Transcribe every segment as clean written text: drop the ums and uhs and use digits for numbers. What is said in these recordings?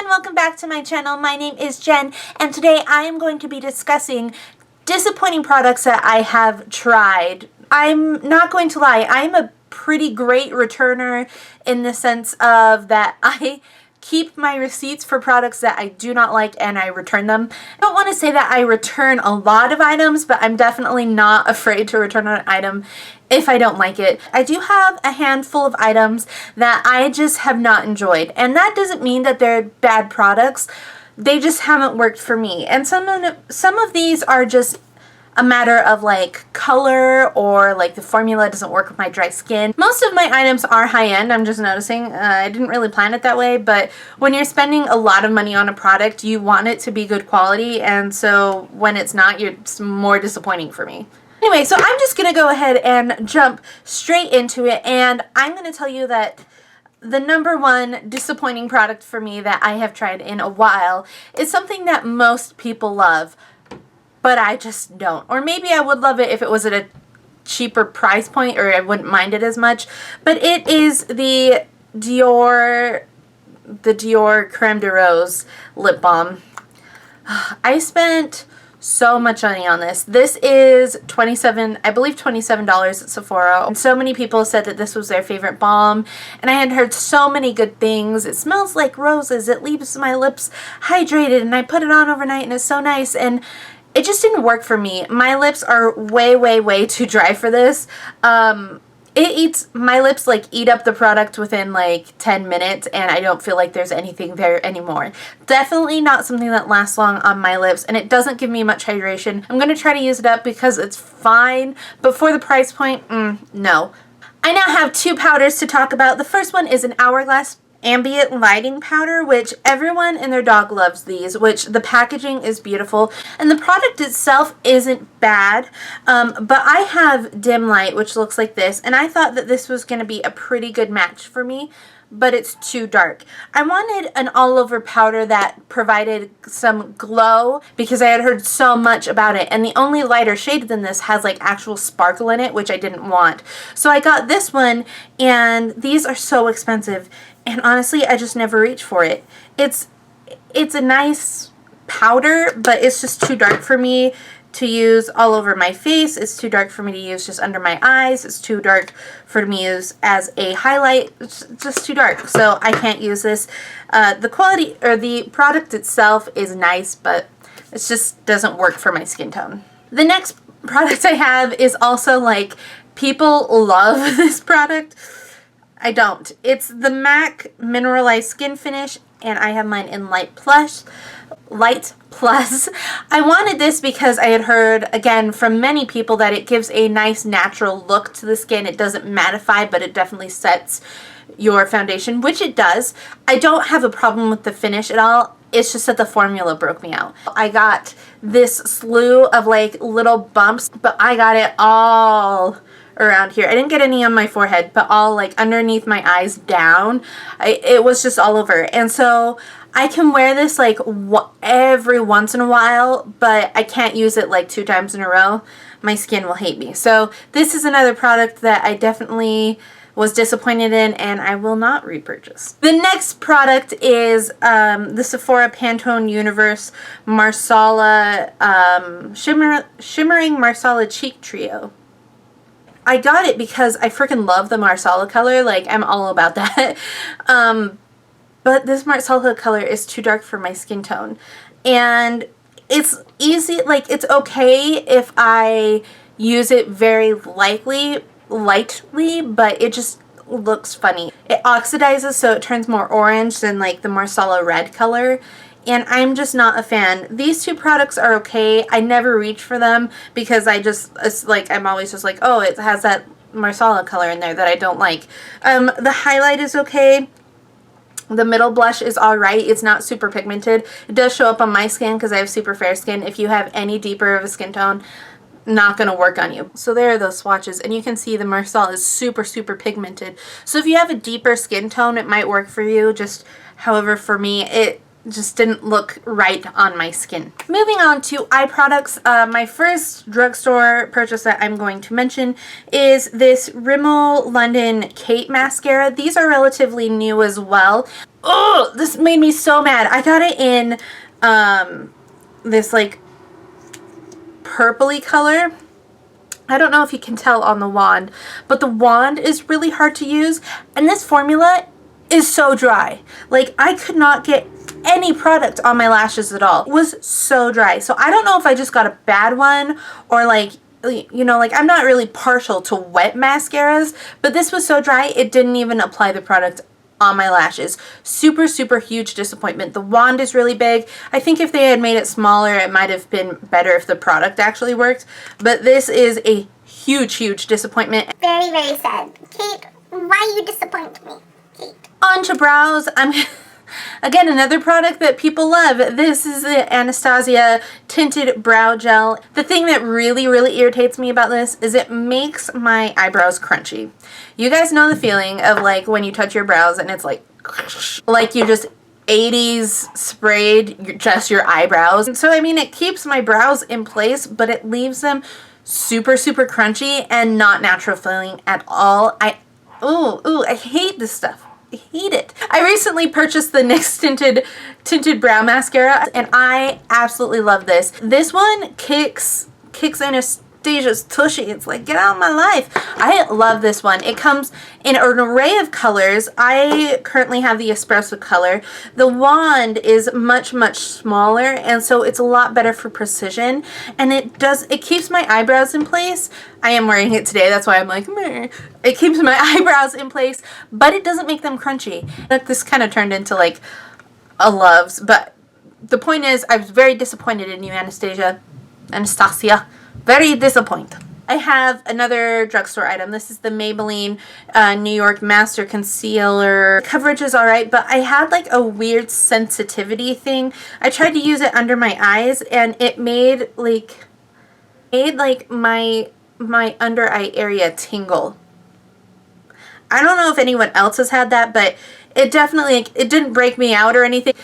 everyone, welcome back to my channel. My name is Jen, and today I am going to be discussing disappointing products that I have tried. I'm not going to lie, I'm a pretty great returner in the sense of that I keep my receipts for products that I do not like and I return them. I don't want to say that I return a lot of items, but I'm definitely not afraid to return an item if I don't like it. I do have a handful of items that I just have not enjoyed, and that doesn't mean that they're bad products. They just haven't worked for me, and some of these are just a matter of like color, or like the formula doesn't work with my dry skin. Most of my items are high-end, I'm just noticing. I didn't really plan it that way, but when you're spending a lot of money on a product, you want it to be good quality, and so when it's not, it's more disappointing for me. Anyway, so I'm just gonna go ahead and jump straight into it, and I'm gonna tell you that the number one disappointing product for me that I have tried in a while is something that most people love, but I just don't. Or maybe I would love it if it was at a cheaper price point, or I wouldn't mind it as much. But it is the Dior Creme de Rose lip balm. I spent so much money on this. This is I believe $27 at Sephora. And so many people said that this was their favorite balm, and I had heard so many good things. It smells like roses, it leaves my lips hydrated, and I put it on overnight and it's so nice, and it just didn't work for me. My lips are way too dry for this. My lips like eat up the product within like 10 minutes, and I don't feel like there's anything there anymore. Definitely not something that lasts long on my lips, and it doesn't give me much hydration. I'm gonna try to use it up because it's fine, but for the price point, no. I now have two powders to talk about. The first one is an Hourglass ambient lighting powder, which everyone and their dog loves these, which the packaging is beautiful and the product itself isn't bad, but I have dim light, which looks like this, and I thought that this was going to be a pretty good match for me, but it's too dark. I wanted an all-over powder that provided some glow because I had heard so much about it, and the only lighter shade than this has like actual sparkle in it, which I didn't want. So I got this one, and these are so expensive, and honestly I just never reach for it. It's a nice powder, but it's just too dark for me to use all over my face. It's too dark for me to use just under my eyes. It's too dark for me to use as a highlight. It's just too dark, so I can't use this. The quality, or the product itself, is nice, but it just doesn't work for my skin tone. The next product I have is also like, people love this product. I don't. It's the MAC Mineralized Skin Finish, and I have mine in Light Plus. I wanted this because I had heard, again, from many people that it gives a nice natural look to the skin. It doesn't mattify, but it definitely sets your foundation, which it does. I don't have a problem with the finish at all. It's just that the formula broke me out. I got this slew of like little bumps, but I got it all around here. I didn't get any on my forehead, but all like underneath my eyes down. It was just all over. And so I can wear this like every once in a while, but I can't use it like 2 times in a row. My skin will hate me. So this is another product that I definitely was disappointed in, and I will not repurchase. The next product is the Sephora Pantone Universe Marsala Shimmering Marsala Cheek Trio. I got it because I freaking love the Marsala color. Like, I'm all about that. But this Marsala color is too dark for my skin tone. And it's easy, like, it's okay if I use it very lightly, but it just looks funny. It oxidizes, so it turns more orange than like the Marsala red color, and I'm just not a fan. These two products are okay. I never reach for them because I'm always just like, oh, it has that Marsala color in there that I don't like. The highlight is okay. The middle blush is alright. It's not super pigmented. It does show up on my skin because I have super fair skin. If you have any deeper of a skin tone, not going to work on you. So there are those swatches, and you can see the Marsala is super pigmented. So if you have a deeper skin tone, it might work for you. However, for me, it just didn't look right on my skin. Moving on to eye products, my first drugstore purchase that I'm going to mention is this Rimmel London Kate mascara. These are relatively new as well. Oh, this made me so mad. I got it in this like purpley color. I don't know if you can tell on the wand, but the wand is really hard to use, and this formula is so dry. Like, I could not get any product on my lashes at all. It was so dry. So I don't know if I just got a bad one, or like, you know, like, I'm not really partial to wet mascaras, but this was so dry it didn't even apply the product on my lashes. Super, super huge disappointment. The wand is really big. I think if they had made it smaller, it might have been better if the product actually worked, but this is a huge, huge disappointment. Very, very sad. Kate, why you disappoint me, Kate? On to brows. Again, another product that people love. This is the Anastasia Tinted Brow Gel. The thing that really, really irritates me about this is it makes my eyebrows crunchy. You guys know the feeling of like when you touch your brows and it's like you just 80s sprayed just your eyebrows. And so, I mean, it keeps my brows in place, but it leaves them super, super crunchy and not natural feeling at all. I hate this stuff. I hate it. I recently purchased the NYX Tinted Brow Mascara, and I absolutely love this. This one kicks Anastasia's tushy. It's like, get out of my life. I love this one. It comes in an array of colors. I currently have the espresso color. The wand is much, much smaller, and so it's a lot better for precision, and it keeps my eyebrows in place. I am wearing it today, that's why I'm like, meh. It keeps my eyebrows in place, but it doesn't make them crunchy. This kind of turned into like a loves, but the point is, I was very disappointed in you, Anastasia. Very disappointed. I have another drugstore item. This is the Maybelline New York Master Concealer. Coverage is alright, but I had like a weird sensitivity thing. I tried to use it under my eyes, and it made like my under eye area tingle. I don't know if anyone else has had that, but it definitely, it didn't break me out or anything.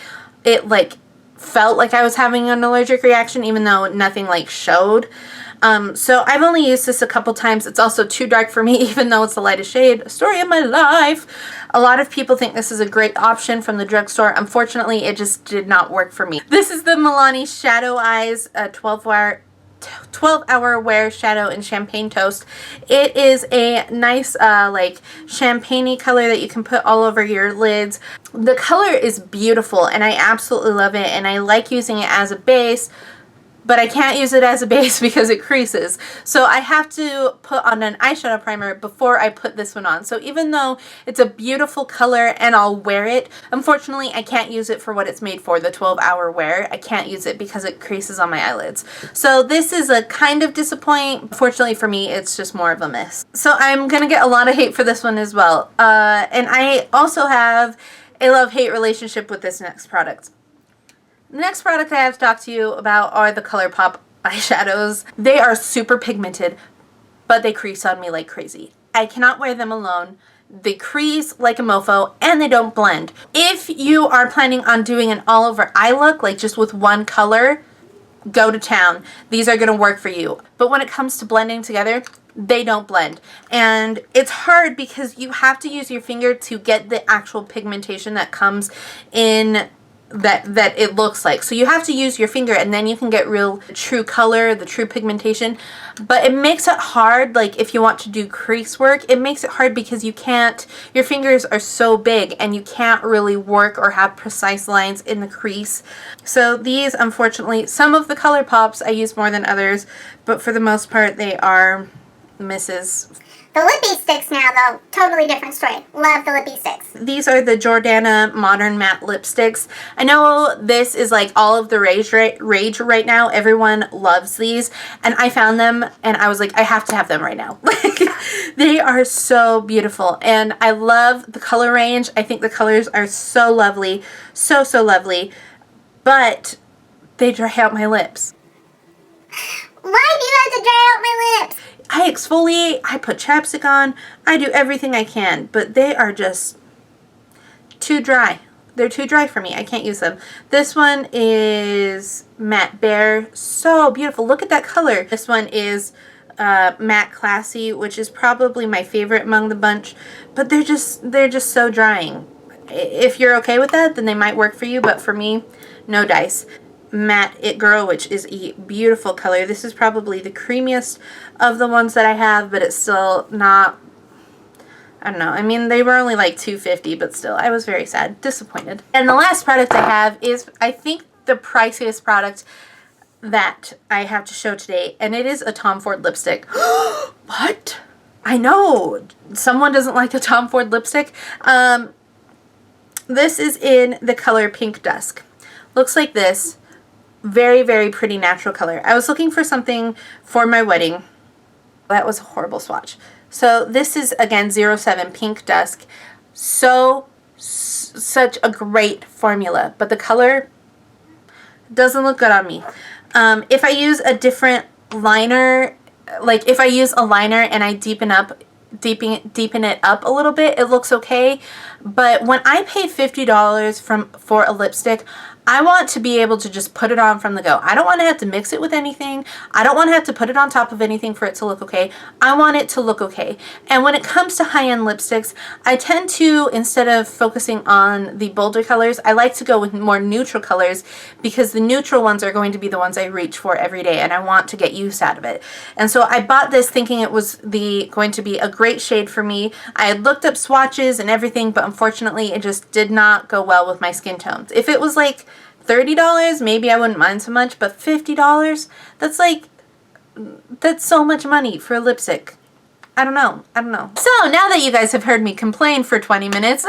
It like felt like I was having an allergic reaction, even though nothing like showed. So I've only used this a couple times. It's also too dark for me, even though it's the lightest shade. Story of my life. A lot of people think this is a great option from the drugstore. Unfortunately, it just did not work for me. This is the Milani Shadow Eyes 12-hour wear shadow in Champagne Toast. It is a nice like champagne-y color that you can put all over your lids. The color is beautiful, and I absolutely love it, and I like using it as a base, but I can't use it as a base because it creases. So I have to put on an eyeshadow primer before I put this one on. So even though it's a beautiful color and I'll wear it, unfortunately I can't use it for what it's made for, the 12-hour wear. I can't use it because it creases on my eyelids. So this is a kind of disappoint. Fortunately for me, it's just more of a miss. So I'm going to get a lot of hate for this one as well. And I also have a love-hate relationship with this next product. The next product I have to talk to you about are the ColourPop eyeshadows. They are super pigmented, but they crease on me like crazy. I cannot wear them alone. They crease like a mofo, and they don't blend. If you are planning on doing an all-over eye look, like just with one color, go to town. These are going to work for you. But when it comes to blending together, they don't blend. And it's hard because you have to use your finger to get the actual pigmentation that comes in that it looks like. So you have to use your finger, and then you can get real true color, the true pigmentation. But it makes it hard, like if you want to do crease work, it makes it hard because you can't, your fingers are so big and you can't really work or have precise lines in the crease. So these, unfortunately, some of the ColourPops I use more than others, but for the most part they are misses. The lippy sticks now, though, totally different story. Love the lippy sticks. These are the Jordana Modern Matte Lipsticks. I know this is like all of the rage right now. Everyone loves these. And I found them and I was like, I have to have them right now. They are so beautiful. And I love the color range. I think the colors are so lovely. So, so lovely. But they dry out my lips. Why do you have to dry out my lips? I exfoliate, I put chapstick on, I do everything I can, but they are just too dry. They're too dry for me. I can't use them. This one is Matte Bare. So beautiful. Look at that color. This one is Matte Classy, which is probably my favorite among the bunch, but they're just so drying. if you're okay with that, then they might work for you, but for me, no dice. Matte It Girl, which is a beautiful color. This is probably the creamiest of the ones that I have, but it's still not, I don't know. I mean, they were only like $2.50, but still, I was very sad, disappointed. And the last product I have is, I think, the priciest product that I have to show today, and it is a Tom Ford lipstick. What? I know someone doesn't like a Tom Ford lipstick. This is in the color Pink Dusk. Looks like this. Very, very pretty natural color. I was looking for something for my wedding. That was a horrible swatch. So this is, again, 07 Pink Dusk. Such a great formula, but the color doesn't look good on me. If I use a different liner, like if I use a liner and I deepen it up a little bit, it looks okay. But when I pay $50 for a lipstick, I want to be able to just put it on from the go. I don't want to have to mix it with anything. I don't want to have to put it on top of anything for it to look okay. I want it to look okay. And when it comes to high-end lipsticks, I tend to, instead of focusing on the bolder colors, I like to go with more neutral colors, because the neutral ones are going to be the ones I reach for every day, and I want to get use out of it. And so I bought this thinking it was going to be a great shade for me. I had looked up swatches and everything, but unfortunately it just did not go well with my skin tone. If it was like $30, maybe I wouldn't mind so much, but $50, that's so much money for a lipstick. I don't know. So now that you guys have heard me complain for 20 minutes,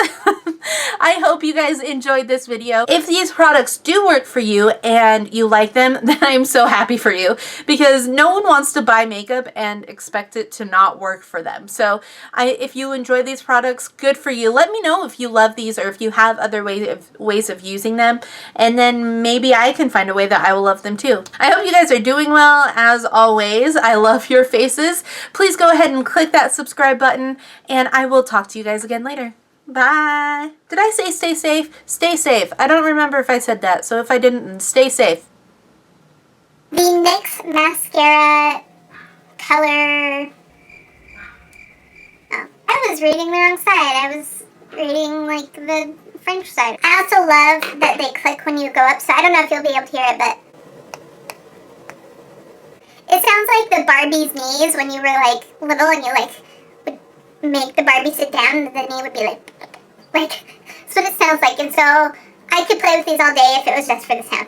I hope you guys enjoyed this video. If these products do work for you and you like them, then I'm so happy for you, because no one wants to buy makeup and expect it to not work for them. So if you enjoy these products, good for you. Let me know if you love these or if you have other ways of using them, and then maybe I can find a way that I will love them too. I hope you guys are doing well. As always, I love your faces. Please go ahead and click that subscribe button, and I will talk to you guys again later. Bye. Did I say stay safe? Stay safe. I don't remember if I said that, so if I didn't, stay safe. The NYX mascara color... Oh, I was reading the wrong side. I was reading, like, the French side. I also love that they click when you go up, so I don't know if you'll be able to hear it, but... It sounds like the Barbie's knees when you were, like, little and you, like, would make the Barbie sit down and the knee would be, like, that's what it sounds like. And so I could play with these all day if it was just for the sound.